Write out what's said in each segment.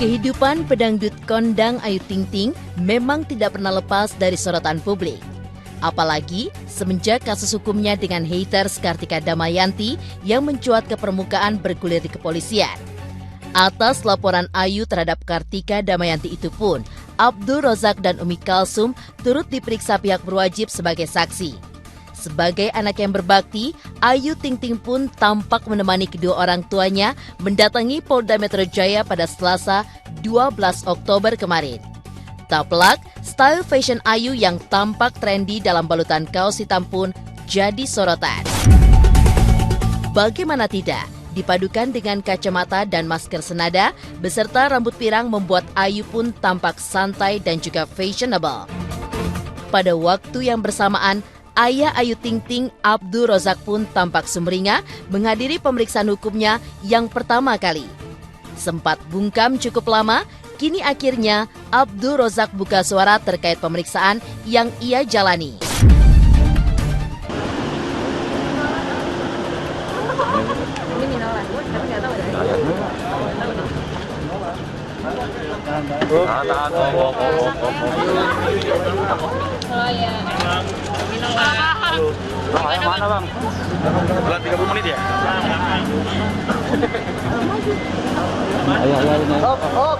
Kehidupan pedangdut kondang Ayu Ting Ting memang tidak pernah lepas dari sorotan publik. Apalagi semenjak kasus hukumnya dengan haters Kartika Damayanti yang mencuat ke permukaan bergulir di kepolisian. Atas laporan Ayu terhadap Kartika Damayanti itu pun, Abdul Rozak dan Umi Kalsum turut diperiksa pihak berwajib sebagai saksi. Sebagai anak yang berbakti, Ayu Ting Ting pun tampak menemani kedua orang tuanya mendatangi Polda Metro Jaya pada Selasa 12 Oktober kemarin. Tak pelak, style fashion Ayu yang tampak trendy dalam balutan kaos hitam pun jadi sorotan. Bagaimana tidak, dipadukan dengan kacamata dan masker senada, beserta rambut pirang membuat Ayu pun tampak santai dan juga fashionable. Pada waktu yang bersamaan, ayah Ayu Ting Ting, Abdul Rozak pun tampak sumringah menghadiri pemeriksaan hukumnya yang pertama kali. Sempat bungkam cukup lama, kini akhirnya Abdul Rozak buka suara terkait pemeriksaan yang ia jalani. Yang mana bang? Bulan 30 menit ya? Ayo. Hop.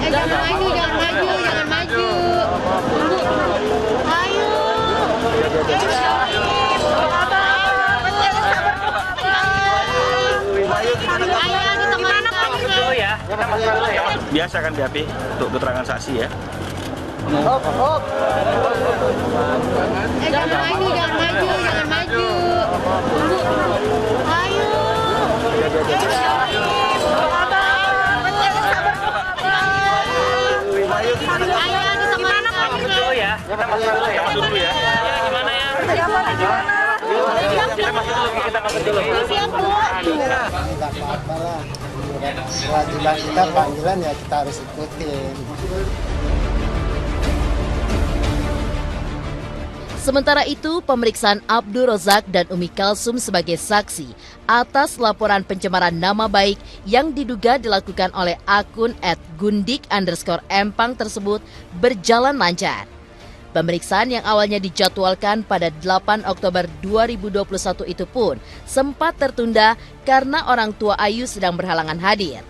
Jangan maju. Tunggu. Ayo. Biasa kan BAP untuk keterangan saksi ya. Hop. Jangan maju. Tunggu. Ayo. Kita masuk dulu ya. Gimana ya? Kita masuk dulu. Siap, Bu. Kewajiban kita panggilan ya kita harus ikutin. Sementara itu, pemeriksaan Abdul Rozak dan Umi Kalsum sebagai saksi atas laporan pencemaran nama baik yang diduga dilakukan oleh akun @gundik_empang tersebut berjalan lancar. Pemeriksaan yang awalnya dijadwalkan pada 8 Oktober 2021 itu pun sempat tertunda karena orang tua Ayu sedang berhalangan hadir.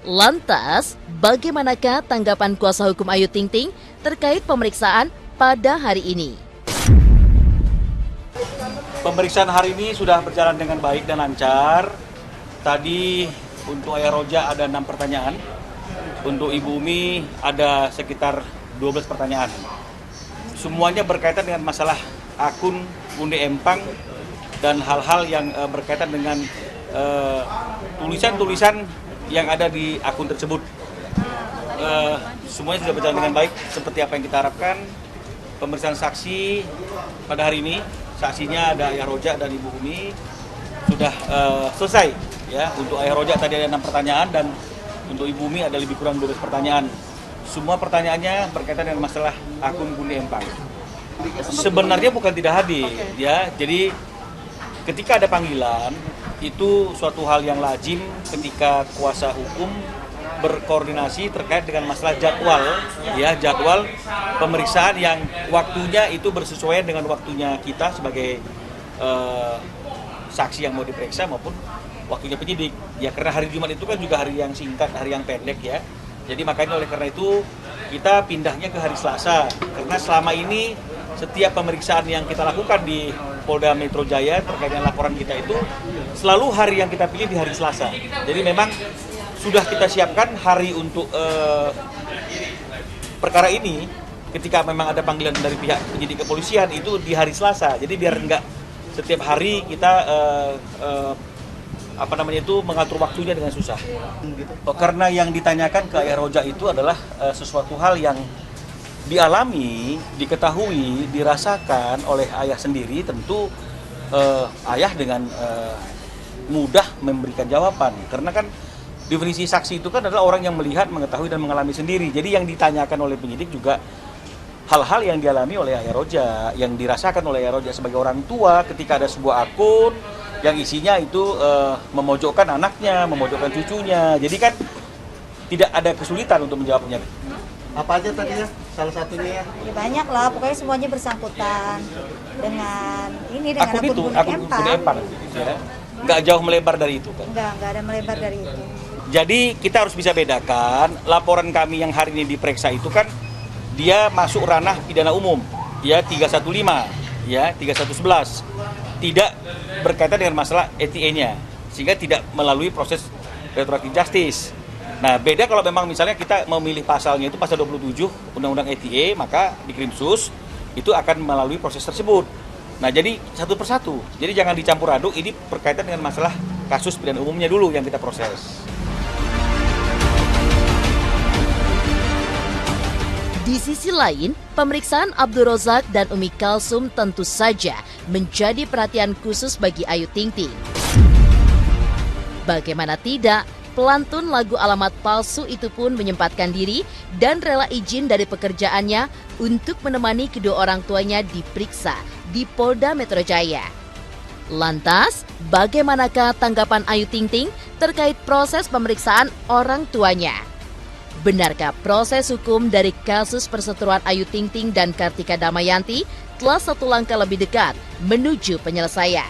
Lantas, bagaimanakah tanggapan kuasa hukum Ayu Ting Ting terkait pemeriksaan pada hari ini? Pemeriksaan hari ini sudah berjalan dengan baik dan lancar. Tadi untuk Ayah Roja ada 6 pertanyaan. Untuk Ibu Umi ada sekitar 12 pertanyaan. Semuanya berkaitan dengan masalah akun Bunda Empang dan hal-hal yang berkaitan dengan tulisan-tulisan yang ada di akun tersebut. Semuanya sudah berjalan dengan baik seperti apa yang kita harapkan. Pemeriksaan saksi pada hari ini, saksinya ada Ayah Roja dan Ibu Umi sudah selesai ya. Untuk Ayah Roja tadi ada 6 pertanyaan dan untuk Ibu Umi ada lebih kurang 12 pertanyaan. Semua pertanyaannya berkaitan dengan masalah akun Bunda Empang. Sebenarnya bukan tidak hadir ya. Jadi ketika ada panggilan itu suatu hal yang lazim ketika kuasa hukum berkoordinasi terkait dengan masalah jadwal pemeriksaan yang waktunya itu bersesuaian dengan waktunya kita sebagai saksi yang mau diperiksa maupun waktunya penyidik. Ya karena hari Jumat itu kan juga hari yang singkat, hari yang pendek ya. Jadi makanya oleh karena itu kita pindahnya ke hari Selasa. Karena selama ini setiap pemeriksaan yang kita lakukan di Polda Metro Jaya terkait dengan laporan kita itu selalu hari yang kita pilih di hari Selasa. Jadi memang sudah kita siapkan hari untuk perkara ini ketika memang ada panggilan dari pihak penyidik kepolisian itu di hari Selasa. Jadi biar enggak setiap hari kita mengatur waktunya dengan susah. Karena yang ditanyakan ke Ayah Roja itu adalah sesuatu hal yang dialami, diketahui, dirasakan oleh ayah sendiri. Tentu ayah dengan mudah memberikan jawaban. Karena kan definisi saksi itu kan adalah orang yang melihat, mengetahui dan mengalami sendiri. Jadi yang ditanyakan oleh penyidik juga hal-hal yang dialami oleh Ayah Roja, yang dirasakan oleh Ayah Roja sebagai orang tua ketika ada sebuah akun yang isinya itu memojokkan anaknya, memojokkan cucunya. Jadi kan tidak ada kesulitan untuk menjawabnya. Apa aja tadi ya? Salah satunya ya? Ya banyak lah, pokoknya semuanya bersangkutan dengan Akun itu, akun Empang. Ya. Nggak jauh melebar dari itu kan? Enggak ada melebar dari itu. Jadi kita harus bisa bedakan, laporan kami yang hari ini diperiksa itu kan dia masuk ranah pidana umum, ya 315, ya 3111. Tidak berkaitan dengan masalah ETE-nya, sehingga tidak melalui proses restoratif justice. Nah, beda kalau memang misalnya kita memilih pasalnya itu pasal 27 Undang-Undang ETE, maka di Krimsus itu akan melalui proses tersebut. Nah, jadi satu persatu. Jadi jangan dicampur aduk, ini berkaitan dengan masalah kasus pidana umumnya dulu yang kita proses. Di sisi lain, pemeriksaan Abdul Rozak dan Umi Kalsum tentu saja menjadi perhatian khusus bagi Ayu Ting Ting. Bagaimana tidak, pelantun lagu alamat palsu itu pun menyempatkan diri dan rela izin dari pekerjaannya untuk menemani kedua orang tuanya diperiksa di Polda Metro Jaya. Lantas, bagaimanakah tanggapan Ayu Ting Ting terkait proses pemeriksaan orang tuanya? Benarkah proses hukum dari kasus perseteruan Ayu Ting Ting dan Kartika Damayanti telah satu langkah lebih dekat menuju penyelesaian?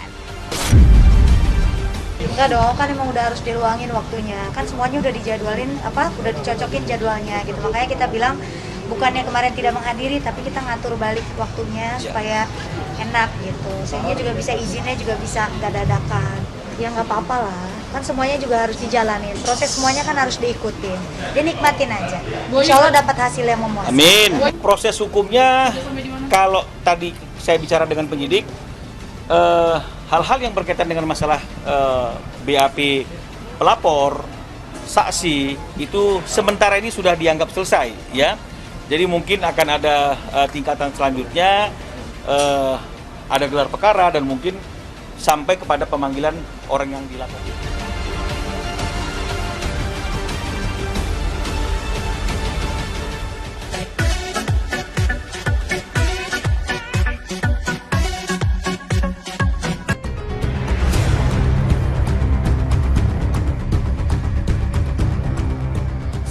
Enggak dong, kan emang udah harus diluangin waktunya. Kan semuanya udah dijadwalin, udah dicocokin jadwalnya gitu. Makanya kita bilang bukannya kemarin tidak menghadiri, tapi kita ngatur balik waktunya supaya enak gitu. Sehingga juga bisa izinnya juga bisa nggak dadakan. Ya nggak apa-apa lah, kan semuanya juga harus dijalanin. Proses semuanya kan harus diikutin. Dinikmatin aja. Insya Allah dapat hasil yang memuaskan. Amin. Proses hukumnya, kalau tadi saya bicara dengan penyidik, hal-hal yang berkaitan dengan masalah BAP pelapor, saksi, itu sementara ini sudah dianggap selesai, ya. Jadi mungkin akan ada tingkatan selanjutnya, ada gelar perkara dan mungkin sampai kepada pemanggilan orang yang dilapor.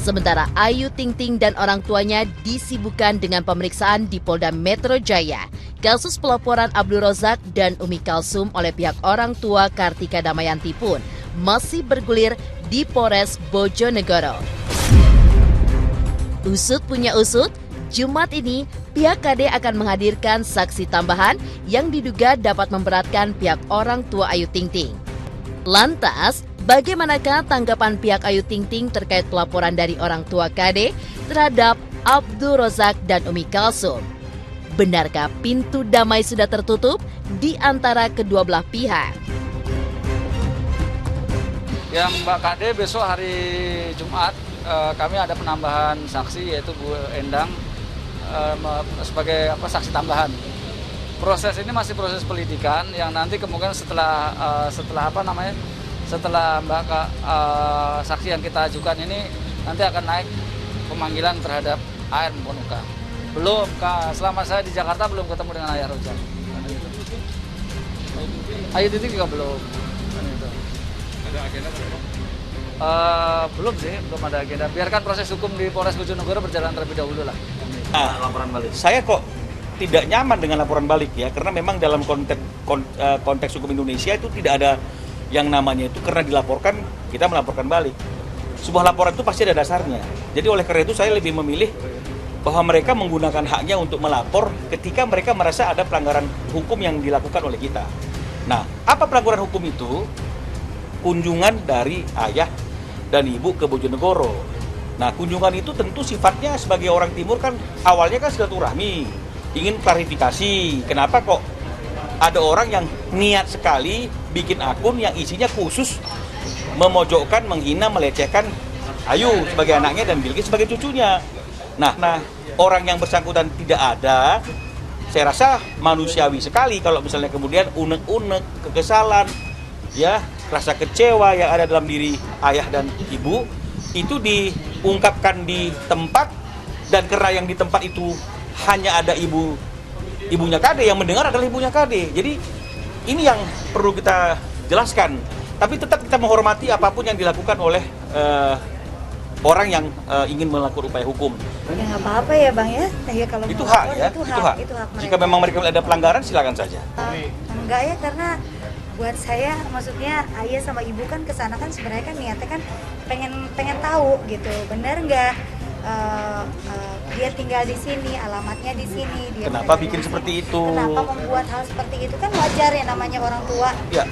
Sementara Ayu Ting Ting dan orang tuanya disibukkan dengan pemeriksaan di Polda Metro Jaya. Kasus pelaporan Abdul Rozak dan Umi Kalsum oleh pihak orang tua Kartika Damayanti pun masih bergulir di Polres Bojonegoro. Usut punya usut, Jumat ini pihak KD akan menghadirkan saksi tambahan yang diduga dapat memberatkan pihak orang tua Ayu Ting Ting. Lantas, bagaimanakah tanggapan pihak Ayu Ting Ting terkait pelaporan dari orang tua KD terhadap Abdul Rozak dan Umi Kalsum? Benarkah pintu damai sudah tertutup di antara kedua belah pihak? Yang Mbak KD besok hari Jumat kami ada penambahan saksi yaitu Bu Endang sebagai saksi tambahan. Proses ini masih proses penyidikan yang nanti kemungkinan setelah saksi yang kita ajukan ini nanti akan naik pemanggilan terhadap AR maupun UK. Belum, selama saya di Jakarta belum ketemu dengan Ayah Rojak. Ayu Ting Ting juga belum. Ada agenda belum? Belum sih, belum ada agenda. Biarkan proses hukum di Polres Bojonegoro berjalan terlebih dahulu lah. Laporan balik. Saya kok tidak nyaman dengan laporan balik ya, karena memang dalam konteks hukum Indonesia itu tidak ada yang namanya itu karena dilaporkan, kita melaporkan balik. Sebuah laporan itu pasti ada dasarnya. Jadi oleh karena itu saya lebih memilih bahwa mereka menggunakan haknya untuk melapor ketika mereka merasa ada pelanggaran hukum yang dilakukan oleh kita. Nah, apa pelanggaran hukum itu? Kunjungan dari ayah dan ibu ke Bojonegoro. Nah, kunjungan itu tentu sifatnya sebagai orang timur kan awalnya kan silaturahmi, ingin klarifikasi. Kenapa kok ada orang yang niat sekali bikin akun yang isinya khusus memojokkan, menghina, melecehkan Ayu sebagai anaknya dan Bilqis sebagai cucunya. Nah, orang yang bersangkutan tidak ada, saya rasa manusiawi sekali kalau misalnya kemudian unek-unek, kekesalan, ya, rasa kecewa yang ada dalam diri ayah dan ibu itu diungkapkan di tempat, dan karena yang di tempat itu hanya ada ibunya KD, yang mendengar adalah ibunya KD. Jadi ini yang perlu kita jelaskan. Tapi tetap kita menghormati apapun yang dilakukan oleh orang yang ingin melakukan upaya hukum. Ya nggak apa-apa ya Bang ya. Ya kalau Itu mau hak lapor, ya, itu itu hak. mereka. Jika memang mereka ada pelanggaran, silakan saja. Enggak ya, karena buat saya maksudnya ayah sama ibu kan kesana kan sebenarnya kan niatnya kan pengen tahu gitu, benar nggak dia tinggal di sini, alamatnya di sini. Dia Kenapa benar-benar bikin di seperti sini. itu? Kenapa membuat hal seperti itu, kan wajar ya namanya orang tua. Ya.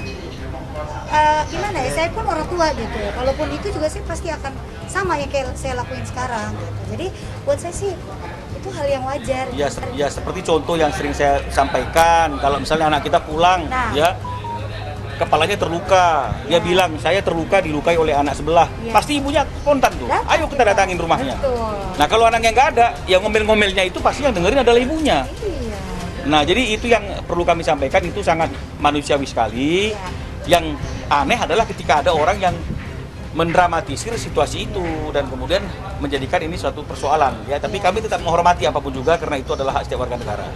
Gimana ya, saya pun orang tua gitu. Kalaupun itu juga sih pasti akan sama yang kayak saya lakuin sekarang. Gitu. Jadi buat saya sih itu hal yang wajar. Ya seperti contoh yang sering saya sampaikan, kalau misalnya anak kita pulang, Nah. ya kepalanya terluka, dia bilang saya terluka dilukai oleh anak sebelah, Ya. pasti ibunya spontan tuh, Datang ayo kita datangin rumahnya. Betul. Nah kalau anaknya nggak ada, yang ngomel-ngomelnya itu pasti yang dengerin adalah ibunya. Iya. Nah jadi itu yang perlu kami sampaikan, itu sangat manusiawi sekali. Ya. Yang aneh adalah ketika ada orang yang mendramatisir situasi itu dan kemudian menjadikan ini suatu persoalan ya, tapi kami tetap menghormati apapun juga karena itu adalah hak setiap warga negara.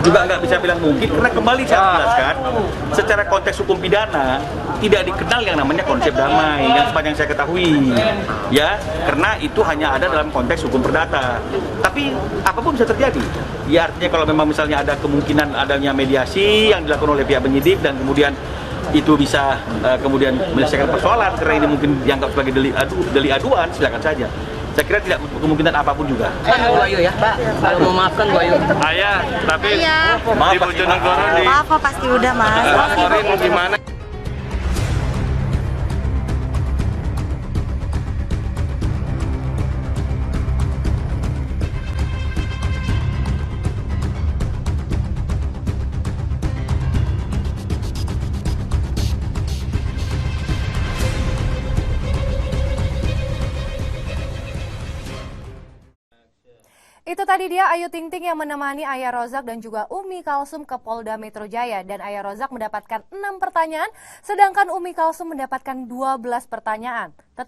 Juga nggak bisa bilang mungkin karena kembali saya jelaskan secara konteks hukum pidana tidak dikenal yang namanya konsep damai yang sepanjang saya ketahui ya, karena itu hanya ada dalam konteks hukum perdata. Tapi apapun bisa terjadi ya, artinya kalau memang misalnya ada kemungkinan adanya mediasi yang dilakukan oleh pihak penyidik dan kemudian itu bisa kemudian menyelesaikan persoalan karena ini mungkin dianggap sebagai delik aduan, silakan saja. Saya kira tidak kemungkinan apapun juga. Bu Ayu ya, Pak. Kalau mau maafkan Bu Ayu. Ayah, tapi Ayah. di Bojonegoro di Maaf pasti udah Mas. laporin gimana? Itu tadi dia Ayu Ting Ting yang menemani Ayah Rozak dan juga Umi Kalsum ke Polda Metro Jaya. Dan Ayah Rozak mendapatkan 6 pertanyaan, sedangkan Umi Kalsum mendapatkan 12 pertanyaan.